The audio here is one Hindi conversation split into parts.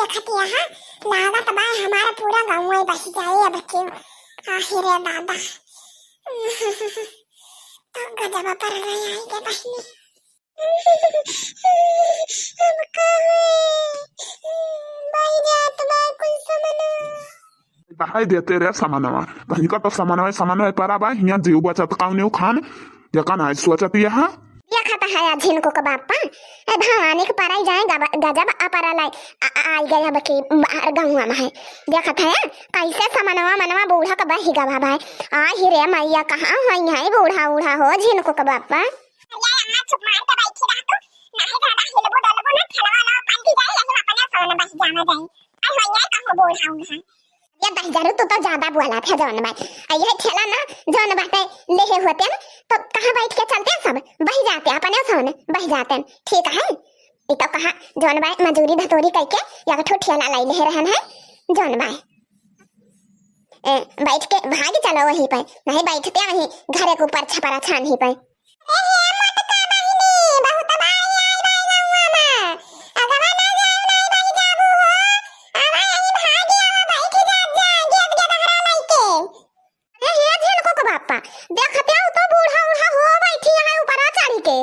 देखती है लागा तबाय हमारा पूरा गांव में बस जाए अब क्यों आखिर दादा तो गजब पर रही है के बहनी हम कहे भाई जात बा कुछ समना बाहाय देते रे सामानवा बहिणी का तो सामान परा बा हिया जीव बचत काउने खान जका ना सोचत यहा या खाता है जिन को बापा ए भवानी के पराई जाए गजब अपरा लाई आई गया बके बाहर गांव में है देखा था कैसे सामानवा मनवा बूढ़ा का बही गा भाई आ ही रे मैया कहां होई है बूढ़ा बूढ़ा हो जिन को बापा या अम्मा चुप मार के बैठी रह तो नहीं ज्यादा हिलबो डलबो ना खलवा ला पानी जाए लेकिन अपने सोने बस जाना जाए आई होई है कहां बूढ़ा हूं ये 10,000 तो ज्यादा बोला था जौन भाई ये ठेला ना जौन बाटे लेहे होते हैं तो कहाँ बैठ के चलते हैं सब बही जाते हैं अपने सोने बही जाते हैं ठीक है ये तो कहा जौन भाई मजूरी धतोरी करके या ठो ठेला लाई ले रहन है जौन भाई बैठ के भाग चलो वहीं पर नहीं बैठते वहीं घर के ऊपर छपरा छान ही पर देखते हो तो बूढ़ा बूढ़ा हो बैठी है ऊपर चढ़ के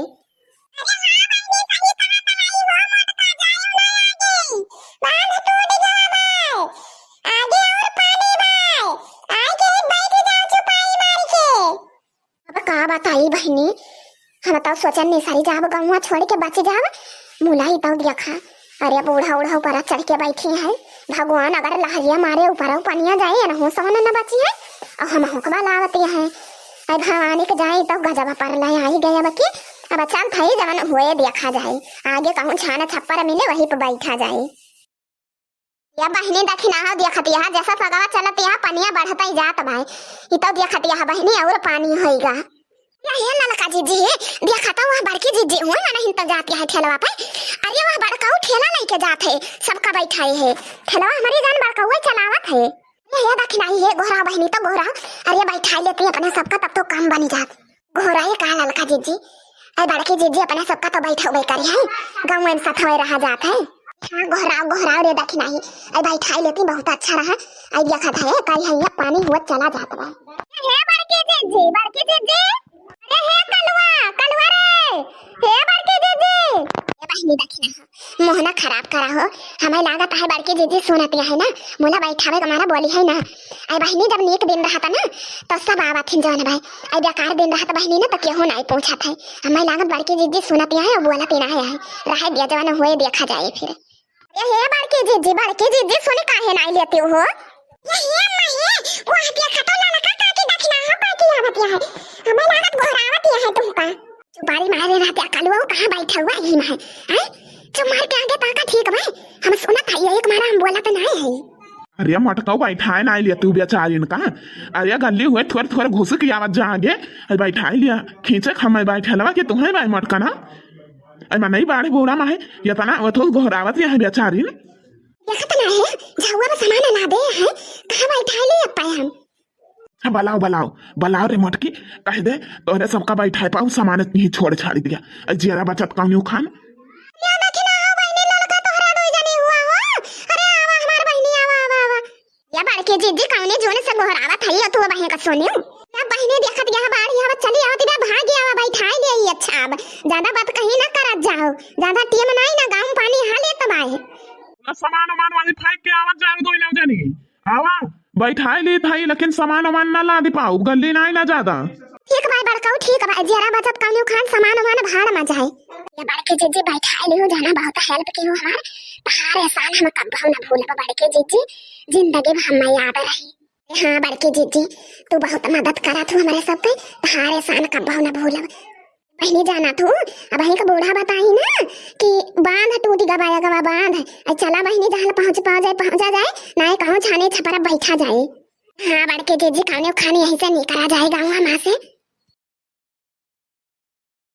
का बताई बहनी हम तो सोचन नहीं सारी जाब गाँव छोड़ के बच जाब मुलाई तो देखा अरे बूढ़ा उढ़ा ऊपर चढ़ के बैठी है भगवान अगर लहरिया मारे ऊपर पनिया जाए ना हो सहन न बची है और हम हुक्मा लावती है आई भवानी के जाए तो गजब पर लाई आई गया बकी अब चल भाई जवन हुए देखा जाए आगे कहूँ छाना छप्पर मिले वहीं पर बैठा जाए या बहनी दखिना हो देखती है जैसा सगावा चलती है पनिया बढ़ता ही जात भाई ये तो देखती है बहनी और पानी होएगा ये ललका जीजी देखता वहाँ बड़की जीजी हुआ ना नहीं तो जाती है ठेलवा पे अरे वह बड़का ठेला लेके जाते है सबका बैठाई है ठेलवा हमारी जान बड़का हुआ चलावत है ये दखिना ये घोरा बहनी तो घोरा अरे बैठा लेती अपना सबका तब तो काम बनी जात घोरा ये कहा ललका जीजी अरे बड़की जीजी अपना सबका तो बैठा हुए करी है गाँव में साथ हुए रहा जाता है हाँ घोरा रे दखिना ही अरे बैठा लेती बहुत अच्छा रहा अरे देखा था कहीं है पानी हुआ चला जाता है बड़की जीजी अरे हे कलवा रे हे बड़की जीजी ये बहनी दखिना मोहना खराब करा हो हमें लागत है बड़की जीजी सुनती है ना मोला बैठावे हमारा बोली है ना आई बहनी जब नीक दिन रहा था ना तो सब आवत थी जौन भाई आई बेकार दिन रहा था बहनी ना तो केहू नहीं पूछा था हमें लागत बड़की जीजी सुनती है और बोलती ना है रहे दिया जवान हुए देखा जाए फिर हे बड़की जीजी सुने काहे नहीं लेती हो ये अम्मा ये वहां देखा तो ललका काकी दखिना हो काकी आवती है हमें लागत घोरावती है तुमका बारी मारे रहते कलवा कहां बैठा हुआ ही में है जो मार के आगे ताका ठीक भाई हम सुना था ये एक मारा हम बोला तो नहीं है अरे मटकाऊ बैठाए ना लिया तू बेचारी का अरे गली हुए थोड़े घुस की आवाज जा आगे अरे बैठाए लिया खींचे हमें बैठे लगा कि तुम्हें भाई मटका ना अरे मैं नहीं बाड़ी बूढ़ा में है ये तना वो तो घोरावत है बेचारी देखा तो नहीं है झुआ में सामान ना दे है कहां बैठाए ले पाए हम बलाओ रे मटकी कह दे तोरे सबका बैठाए पाऊ सामान नहीं छोड़ छाड़ी दिया जेरा बचत कान्यू खान या दखिना हो बहनी ललका तोहरा दो जनी हुआ हो अरे आवा हमार बहनी आवा या बड़के जीजी काउने जोने से घोरावत है तू बहन का सोनियो या बहनी देखत गया बाड़ी आवा चली आवत बा भाग आवा बैठाई ले ही अच्छा अब ज्यादा बात कहीं ना करत जाओ ज्यादा टीम नहीं ना गांव पानी हाले तबाए सामान वाली फाइक के आवाज जाए दो ना जानी आवा बैठाई ली थाई लेकिन सामान ना ला दे पाऊ गली नहीं ना ज्यादा ठीक भाई बड़काऊ ठीक है जरा बचत कान्यू खान सामान भाड़ में जाए ये बड़के जीजी बैठाई लियो जाना बहुत हेल्प की हो हमार हर एहसान हम कब ना भूलब बड़के जीजी जिंदगी भर हमें याद रही हाँ बड़के जीजी तू बहुत मदद करा तू हमारे सबके हर एहसान कब ना भूलब बहनी जाना तू अब बहनी का बूढ़ा बताई ना कि बांध टूट गवा बांध चला बहनी जहाँ पहुंचा जाए ना कहूँ छाने छपरा बैठा जाए हाँ बड़के जीजी खाने खाने यहीं से नहीं करा जाए गाँव माँ से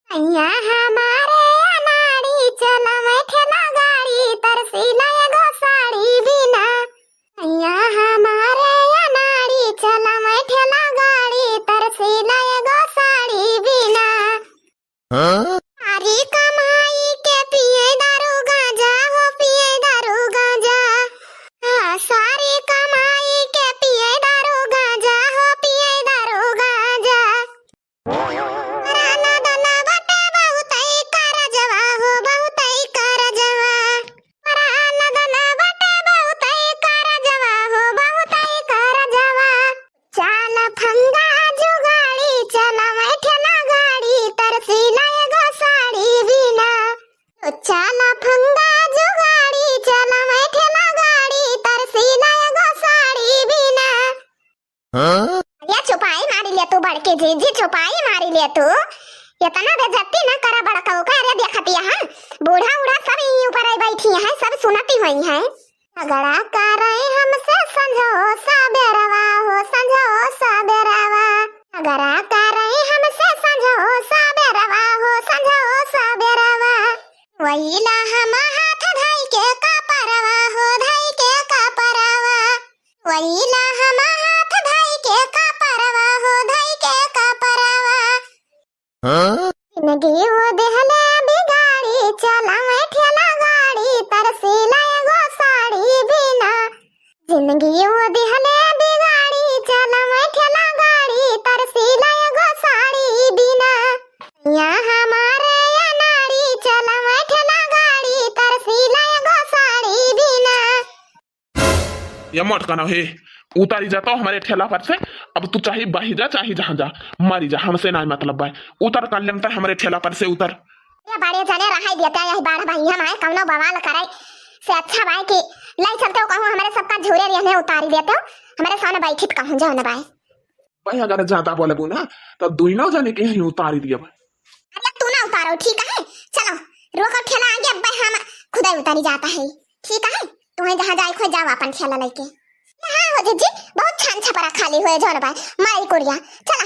हमारे अनाड़ी चला मैं ठेला गाड़ी तरसी नया गो साड़ी बिना हमारे अनाड़ी चला मैं ठेला गाड़ी तरसी नया गो साड़ी बिना सारी कमाई के पिए दारू गांजा हो पिए दारू गांजा रे तू इतना बेइज्जती ना करा बड़का का रे देखती है बूढ़ा उड़ा सब यहीं ऊपर आई बैठी है सब सुनती हुई है झगड़ा कर रहे हमसे समझो सबेरवा हो समझो सबेरवा झगड़ा कर रहे हमसे समझो सबेरवा हो समझो सबेरवा वही ला हम हाथ धई के कपरवा हो धई के कपरवा वही ला हम हाथ धई के कपरवा हो धई के कपरवा जिंदगी वो देहले बिगाड़ी चला मैं ठेला गाड़ी तरसीला एगो साड़ी बिना जिंदगी वो देहले बिगाड़ी चला मैं ठेला गाड़ी तरसीला एगो साड़ी बिना यहाँ हमारे या नाड़ी चला मैं ठेला गाड़ी तरसीला एगो साड़ी बिना ये मत करना हे उतारी जाता हमारे ठेला पर से अब तू चाहे बाही जा चाहे जहाँ जा मारी जा हमसे ना मतलब भाई उतर कर लेता हमारे ठेला पर से उतर ये बड़े चले रहा देता यही बाढ़ भाई हम आए कौनो बवाल करे से अच्छा भाई कि लाई चलते हो कहूँ हमारे सबका झूरे रहने उतारी देते हो हमारे सामने बैठी कहूँ जाओ ना भाई भाई अगर ज्यादा बोले ना तब दुई जाने के यहीं उतारी दिया भाई अरे तू ना उतारो ठीक है चलो रोको ठेला आगे भाई हम खुदा उतारी जाता है ठीक है तुम्हें जहाँ जाए खुद जाओ अपन ठेला लेके हाँ हो जी बहुत छान छपरा खाली हुए जो ना भाई मारी कुड़िया चला